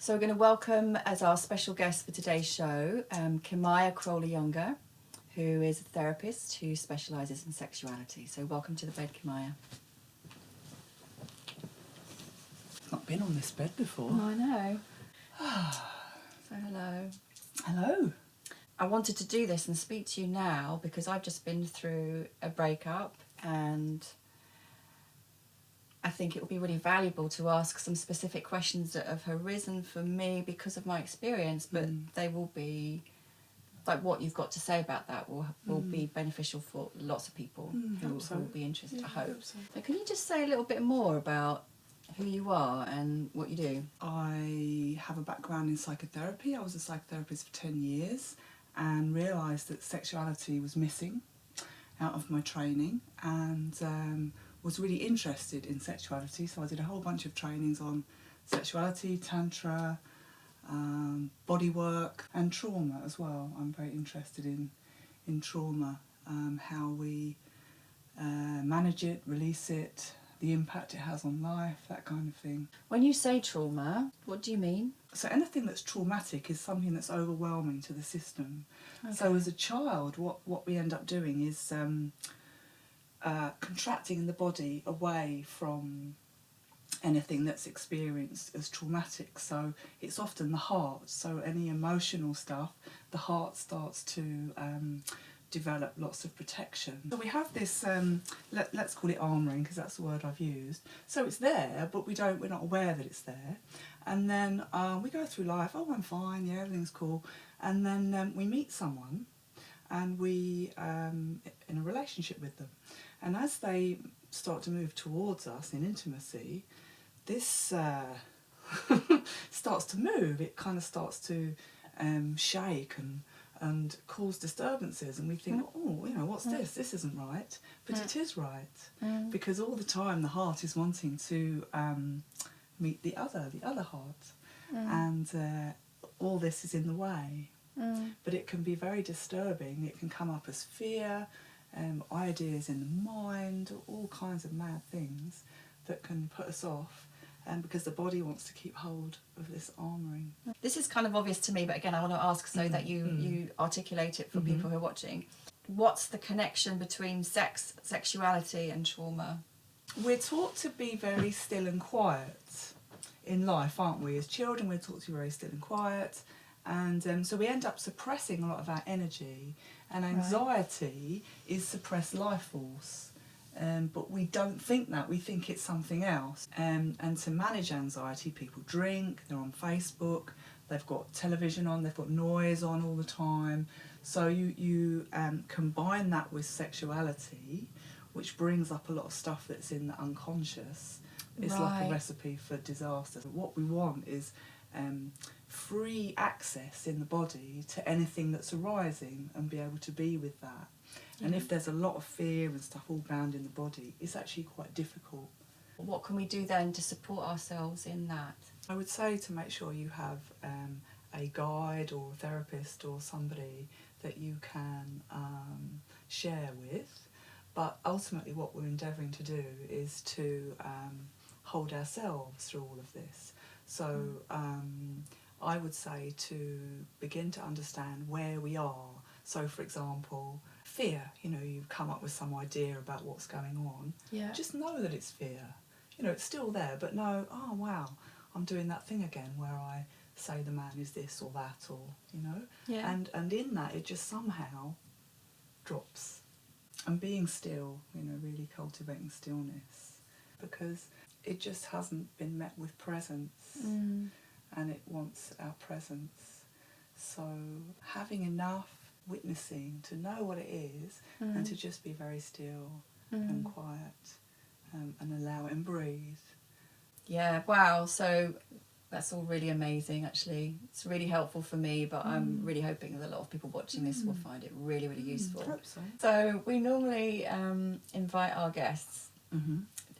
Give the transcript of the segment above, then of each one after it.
So we're going to welcome as our special guest for today's show, Kimaya Crowley-Younger, who is a therapist who specialises in sexuality. So welcome to the bed, Kimaya. Not been on this bed before. Oh, I know. So hello. Hello. I wanted to do this and speak to you now because I've just been through a breakup, and I think it would be really valuable to ask some specific questions that have arisen for me because of my experience, but they will be, like what you've got to say about that will be beneficial for lots of people who will be interested, I hope. So. So can you just say a little bit more about who you are and what you do? I have a background in psychotherapy. I was a psychotherapist for 10 years and realised that sexuality was missing out of my training, and was really interested in sexuality. So I did a whole bunch of trainings on sexuality, tantra, body work and trauma as well. I'm very interested in trauma, how we manage it, release it, the impact it has on life, that kind of thing. When you say trauma, what do you mean? So anything that's traumatic is something that's overwhelming to the system. Okay. So as a child, what we end up doing is contracting the body away from anything that's experienced as traumatic. So it's often the heart. So any emotional stuff, the heart starts to develop lots of protection. So we have this, let's call it armouring, because that's the word I've used. So it's there, but we're not aware that it's there. And then we go through life, oh, I'm fine, yeah, everything's cool. And then we meet someone, and we in a relationship with them. And as they start to move towards us in intimacy, this starts to move. It kind of starts to shake and cause disturbances, and we think, oh, you know, what's this? This isn't right. But it is right, because all the time the heart is wanting to meet the other heart, and all this is in the way. But it can be very disturbing. It can come up as fear, ideas in the mind, all kinds of mad things that can put us off, because the body wants to keep hold of this armouring. This is kind of obvious to me, but again, I want to ask so that you articulate it for people who are watching. What's the connection between sexuality and trauma? We're taught to be very still and quiet in life, aren't we? As children, we're taught to be very still and quiet, and so we end up suppressing a lot of our energy, and anxiety is suppressed life force. But we don't think that, we think it's something else. And to manage anxiety, people drink, they're on Facebook, they've got television on, they've got noise on all the time. So you combine that with sexuality, which brings up a lot of stuff that's in the unconscious. It's like a recipe for disaster. What we want is free access in the body to anything that's arising and be able to be with that. And if there's a lot of fear and stuff all bound in the body, it's actually quite difficult. What can we do then to support ourselves in that? I would say to make sure you have a guide or a therapist or somebody that you can share with. But ultimately what we're endeavouring to do is to hold ourselves through all of this. So I would say to begin to understand where we are. So for example, fear, you know, you've come up with some idea about what's going on. Yeah. Just know that it's fear. You know, it's still there, but know, oh wow, I'm doing that thing again where I say the man is this or that, or, you know. Yeah. And in that it just somehow drops. And being still, you know, really cultivating stillness, because it just hasn't been met with presence, and it wants our presence. So having enough witnessing to know what it is, and to just be very still and quiet, and allow it and breathe. Yeah, wow. So that's all really amazing, actually. It's really helpful for me, but I'm really hoping that a lot of people watching this will find it really, really useful. I hope so. So we normally invite our guests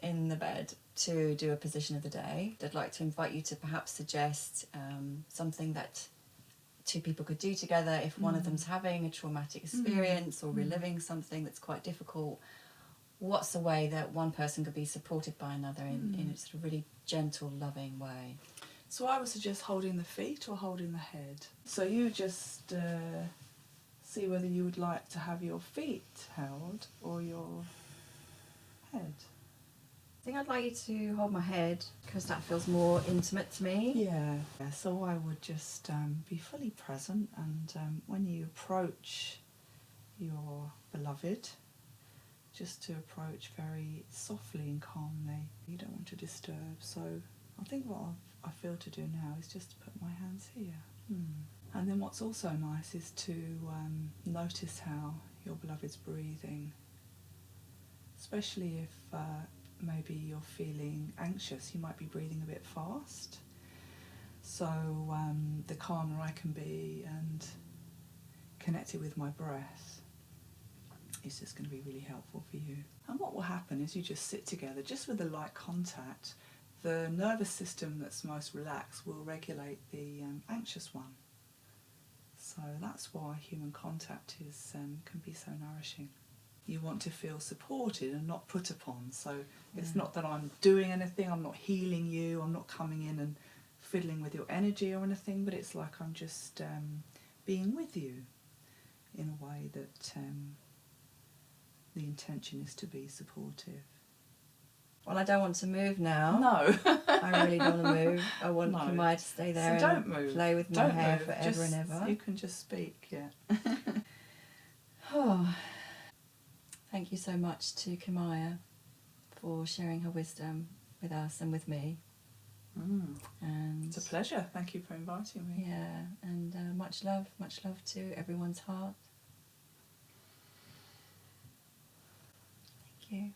in the bed to do a position of the day. I'd like to invite you to perhaps suggest something that two people could do together if one of them's having a traumatic experience or reliving something that's quite difficult. What's a way that one person could be supported by another in a sort of really gentle, loving way? So I would suggest holding the feet or holding the head. So you just see whether you would like to have your feet held or your head. I think I'd like you to hold my head because that feels more intimate to me. Yeah. So I would just be fully present, and when you approach your beloved, just to approach very softly and calmly. You don't want to disturb. So I think what I feel to do now is just to put my hands here. And then what's also nice is to notice how your beloved's breathing, especially if maybe you're feeling anxious. You might be breathing a bit fast. So the calmer I can be and connected with my breath is just going to be really helpful for you. And what will happen is you just sit together, just with the light contact. The nervous system that's most relaxed will regulate the anxious one. So that's why human contact is can be so nourishing. You want to feel supported and not put upon. So it's not that I'm doing anything, I'm not healing you, I'm not coming in and fiddling with your energy or anything, but it's like I'm just being with you in a way that the intention is to be supportive. Well, I don't want to move now. No. I really don't want to move. I want No. Kimaya to stay there So and don't move. play with my Don't hair move. forever Just, and ever. You can just speak, yeah. Oh, thank you so much to Kimaya for sharing her wisdom with us and with me. And It's a pleasure. Thank you for inviting me. yeah, and much love to everyone's heart. Thank you.